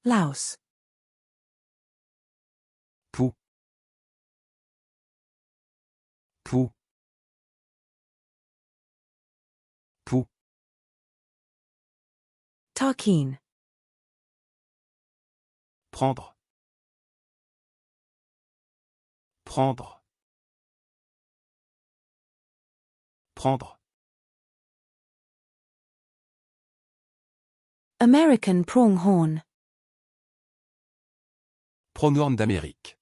Louse. Pou. Pou. Pou. Tarkeen. Prendre. Prendre. Prendre. American pronghorn. Pronghorn d'Amérique.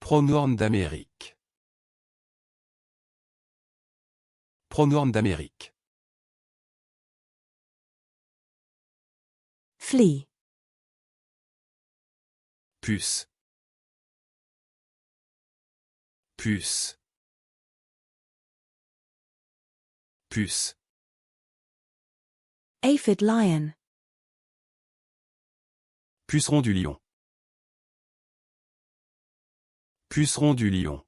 Pronghorn d'Amérique. Pronghorn d'Amérique. Flea. Puce. Puce. Puce. Aphid lion. Puceron du lion. Puceron du lion.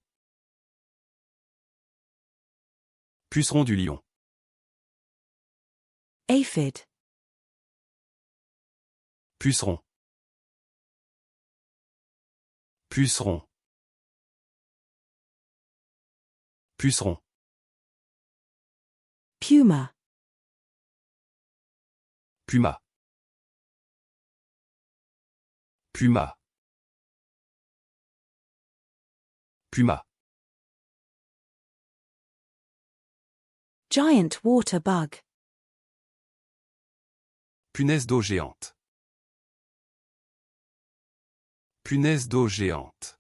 Puceron du lion. Aphid. Puceron. Puceron. Puceron. Puma. Puma. Puma. Puma. Giant water bug. Punaise d'eau géante. Punaise d'eau géante.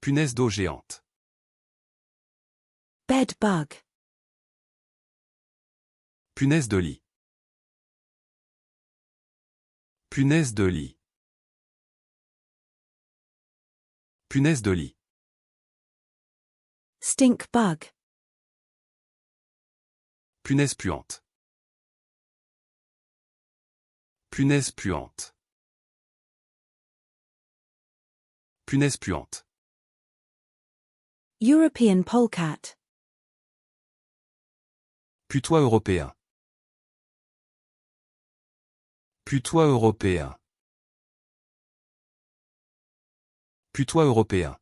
Punaise d'eau géante. Bed bug. Punaise de lit. Punaise de lit. Punaise de lit. Stink bug. Punaise puante. Punaise puante. Punaise puante. European polecat. Putois européen. Putois européen. Putois européen.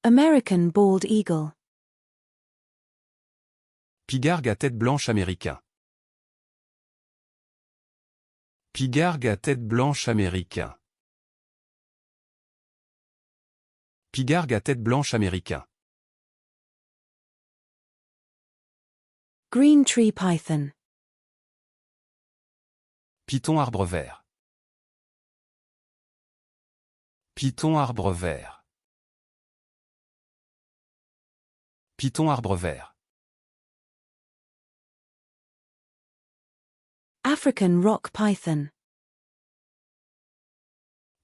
American bald eagle. Pigargue à tête blanche américain. Pigargue à tête blanche américain. Pigargue à tête blanche américain. Green tree python. Python arbre vert. Python arbre vert. Python arbre vert. African rock python.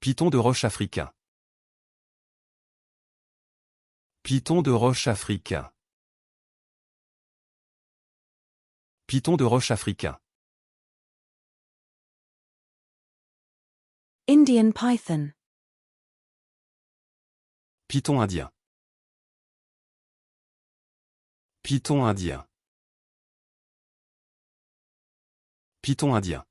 Python de roche africain. Python de roche africain. Python de roche africain. Indian python. Python indien. Python indien. Python indien.